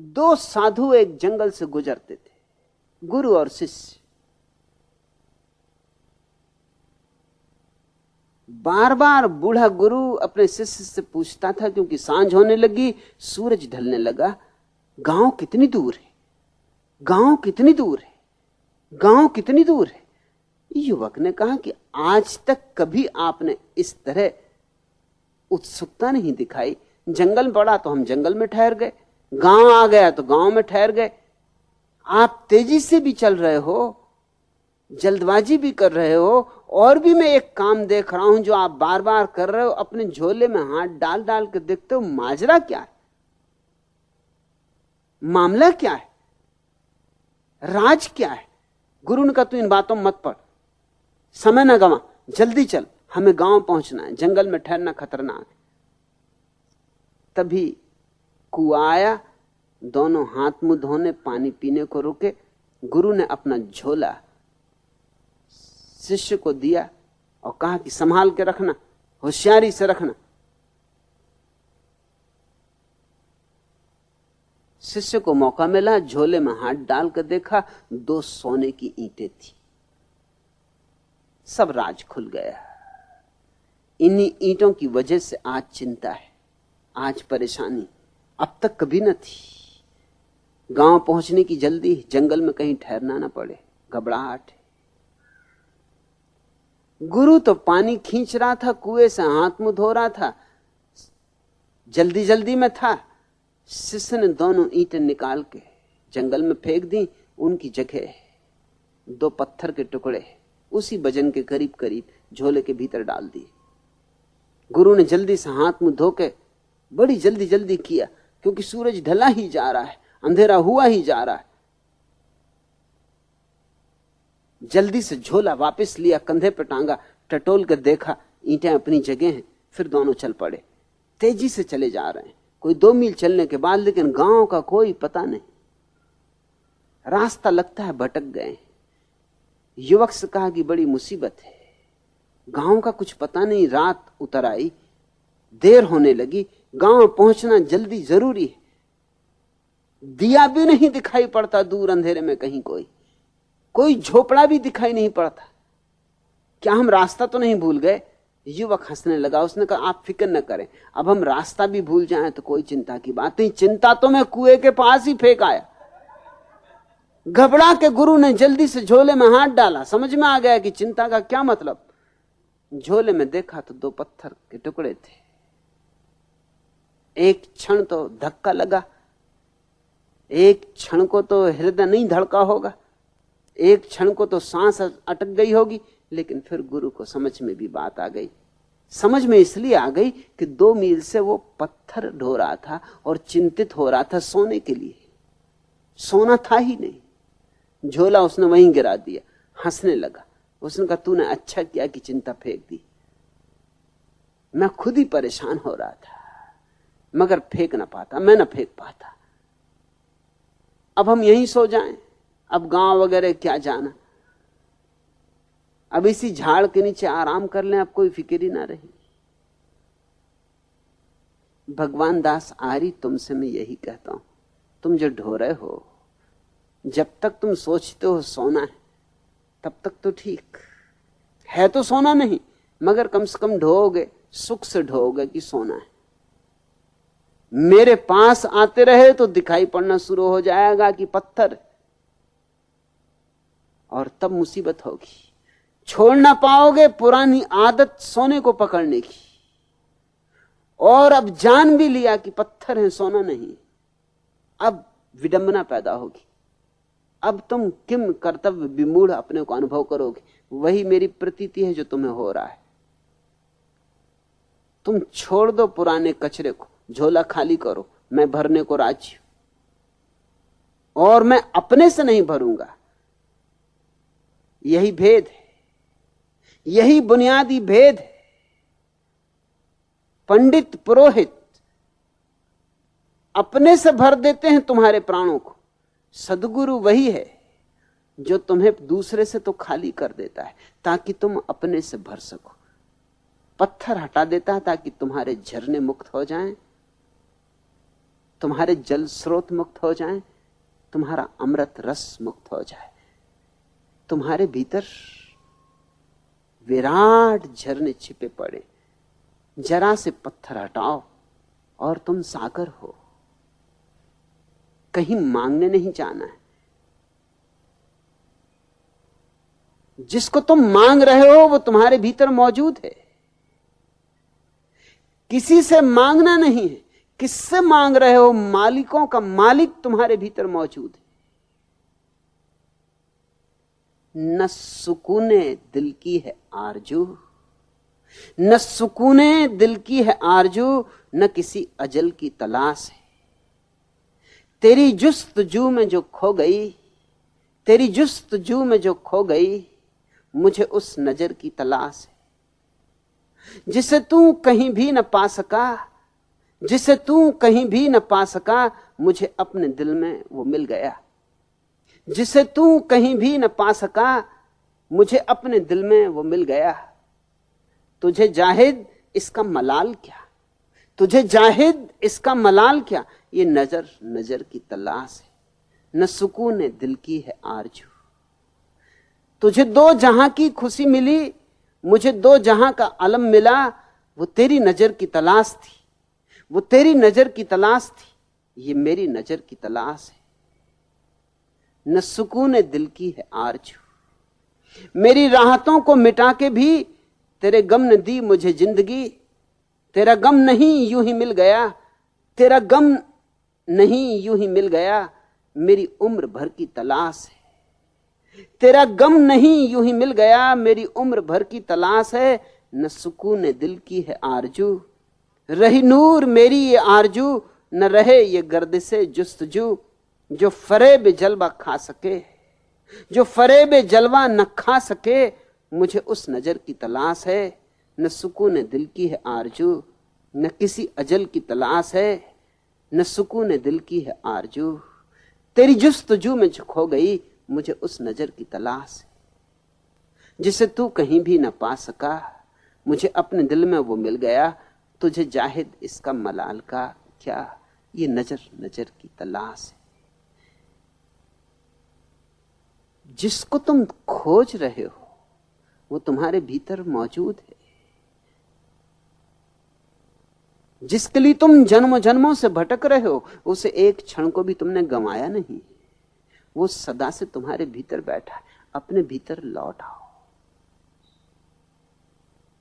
दो साधु एक जंगल से गुजरते थे, गुरु और शिष्य। बार बार बूढ़ा गुरु अपने शिष्य से पूछता था, क्योंकि सांझ होने लगी, सूरज ढलने लगा, गांव कितनी दूर है, गांव कितनी दूर है, गांव कितनी दूर है। युवक ने कहा कि आज तक कभी आपने इस तरह उत्सुकता नहीं दिखाई। जंगल पड़ा तो हम जंगल में ठहर गए, गांव आ गया तो गांव में ठहर गए। आप तेजी से भी चल रहे हो, जल्दबाजी भी कर रहे हो, और भी मैं एक काम देख रहा हूं जो आप बार बार कर रहे हो, अपने झोले में हाथ डाल डाल के देखते हो। माजरा क्या है, मामला क्या है, राज क्या है? गुरु ने कहा तू इन बातों में मत पड़, समय न गवा, जल्दी चल, हमें गांव पहुंचना है, जंगल में ठहरना खतरनाक है। तभी कुआं आया, दोनों हाथ मुंह धोने पानी पीने को रुके। गुरु ने अपना झोला शिष्य को दिया और कहा कि संभाल के रखना, होशियारी से रखना। शिष्य को मौका मिला, झोले में हाथ डाल कर देखा, 2 सोने की ईंटें थी। सब राज खुल गया। इन्हीं ईंटों की वजह से आज चिंता है, आज परेशानी, अब तक कभी न थी। गांव पहुंचने की जल्दी, जंगल में कहीं ठहरना ना पड़े, घबराहट है। गुरु तो पानी खींच रहा था, कुएं से हाथ मुंह धो रहा था, जल्दी जल्दी में था। शिष्य ने दोनों ईंटें निकाल के जंगल में फेंक दी। उनकी जगह 2 पत्थर के टुकड़े उसी वजन के करीब करीब झोले के भीतर डाल दिए। गुरु ने जल्दी से हाथ मुंह धो के बड़ी जल्दी जल्दी किया, क्योंकि सूरज ढला ही जा रहा है, अंधेरा हुआ ही जा रहा है। जल्दी से झोला वापस लिया, कंधे पे टांगा, टटोल कर देखा ईंटें अपनी जगह हैं। फिर दोनों चल पड़े, तेजी से चले जा रहे हैं, कोई 2 मील चलने के बाद, लेकिन गांव का कोई पता नहीं, रास्ता लगता है भटक गए। युवक से कहा कि बड़ी मुसीबत है, गांव का कुछ पता नहीं। रात उतर आई, देर होने लगी, गांव पहुंचना जल्दी जरूरी है। दिया भी नहीं दिखाई पड़ता दूर अंधेरे में, कहीं कोई झोपड़ा भी दिखाई नहीं पड़ता। क्या हम रास्ता तो नहीं भूल गए? युवक हंसने लगा। उसने कहा आप फिक्र न करें, अब हम रास्ता भी भूल जाएं तो कोई चिंता की बात नहीं। चिंता तो मैं कुएं के पास ही फेंक आया। घबरा के गुरु ने जल्दी से झोले में हाथ डाला, समझ में आ गया कि चिंता का क्या मतलब। झोले में देखा तो 2 पत्थर के टुकड़े थे। एक क्षण तो धक्का लगा, एक क्षण को तो हृदय नहीं धड़का होगा, एक क्षण को तो सांस अटक गई होगी, लेकिन फिर गुरु को समझ में भी बात आ गई। समझ में इसलिए आ गई कि 2 मील से वो पत्थर ढो रहा था और चिंतित हो रहा था सोने के लिए। सोना था ही नहीं। झोला उसने वहीं गिरा दिया, हंसने लगा। उसने कहा तूने अच्छा किया कि चिंता फेंक दी, मैं खुद ही परेशान हो रहा था, मगर फेंक ना पाता, मैं ना फेंक पाता। अब हम यहीं सो जाएं, अब गांव वगैरह क्या जाना, अब इसी झाड़ के नीचे आराम कर लें, अब कोई फिक्र ही ना रही। भगवान दास आर्य तुमसे मैं यही कहता हूं, तुम जो ढो रहे हो, जब तक तुम सोचते हो सोना है तब तक तो ठीक है, तो सोना नहीं, मगर कम से कम ढोओगे, सुख से ढोओगे कि सोना है। मेरे पास आते रहे तो दिखाई पड़ना शुरू हो जाएगा कि पत्थर, और तब मुसीबत होगी। छोड़ ना पाओगे पुरानी आदत सोने को पकड़ने की, और अब जान भी लिया कि पत्थर है, सोना नहीं। अब विडंबना पैदा होगी। अब तुम किम कर्तव्य विमूढ़ अपने को अनुभव करोगे। वही मेरी प्रतीति है जो तुम्हें हो रहा है। तुम छोड़ दो पुराने कचरे को, झोला खाली करो, मैं भरने को राजी हूं, और मैं अपने से नहीं भरूंगा। यही भेद है, यही बुनियादी भेद है। पंडित पुरोहित अपने से भर देते हैं तुम्हारे प्राणों को, सद्गुरु वही है जो तुम्हें दूसरे से तो खाली कर देता है ताकि तुम अपने से भर सको। पत्थर हटा देता है ताकि तुम्हारे झरने मुक्त हो जाएं, तुम्हारे जल स्रोत मुक्त हो जाएं, तुम्हारा अमृत रस मुक्त हो जाए, तुम्हारे भीतर विराट झरने छिपे पड़े, जरा से पत्थर हटाओ और तुम सागर हो। कहीं मांगने नहीं जाना है। जिसको तुम मांग रहे हो वो तुम्हारे भीतर मौजूद है। किसी से मांगना नहीं है। किससे मांग रहे हो? मालिकों का मालिक तुम्हारे भीतर मौजूद है। न सुकूने दिल की है आरजू, न सुकूने दिल की है आरजू, न किसी अजल की तलाश है। तेरी जुस्तजू में जो खो गई, तेरी जुस्तजू में जो खो गई, मुझे उस नजर की तलाश है जिसे तू कहीं भी न पा सका, जिसे तू कहीं भी न पा सका, मुझे अपने दिल में वो मिल गया। जिसे तू कहीं भी न पा सका, मुझे अपने दिल में वो मिल गया। तुझे जाहिद इसका मलाल क्या, तुझे जाहिद इसका मलाल क्या, ये नजर नजर की तलाश है, न सुकून दिल की है आरजू। तुझे दो जहां की खुशी मिली, मुझे दो जहां का अलम मिला, वो तेरी नजर की तलाश थी, वो तेरी नजर की तलाश थी, ये मेरी नजर की तलाश है। न सुकून दिल की है आरजू, मेरी राहतों को मिटा के भी तेरे गम ने दी मुझे जिंदगी। तेरा गम नहीं यूं ही मिल गया, तेरा गम नहीं यूं ही मिल गया, मेरी उम्र भर की तलाश है। तेरा गम नहीं यूं ही मिल गया, मेरी उम्र भर की तलाश है। न सुकून दिल की है आरजू, रही नूर मेरी ये आरजू, न रहे ये गर्दिशे जुस्तजू, जो फरेब जलवा खा सके, जो फरेब जलवा न खा सके, मुझे उस नजर की तलाश है। न सुकून दिल की है आरजू, न किसी अजल की तलाश है, न सुकून दिल की है आरजू। तेरी जुस्तजू में जो खो गई, मुझे उस नजर की तलाश है जिसे तू कहीं भी न पा सका, मुझे अपने दिल में वो मिल गया। तुझे जाहिद इसका मलाल का क्या, ये नजर नजर की तलाश है। जिसको तुम खोज रहे हो वो तुम्हारे भीतर मौजूद है। जिसके लिए तुम जन्मों जन्मों से भटक रहे हो, उसे एक क्षण को भी तुमने गंवाया नहीं। वो सदा से तुम्हारे भीतर बैठा है। अपने भीतर लौट आओ,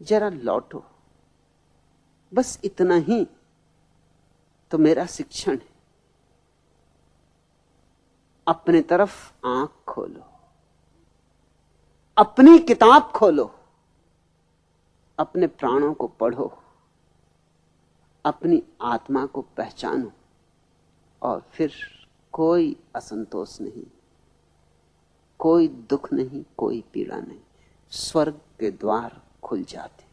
जरा लौटो। बस इतना ही तो मेरा शिक्षण है। अपने तरफ आंख खोलो, अपनी किताब खोलो, अपने प्राणों को पढ़ो, अपनी आत्मा को पहचानो, और फिर कोई असंतोष नहीं, कोई दुख नहीं, कोई पीड़ा नहीं। स्वर्ग के द्वार खुल जाते।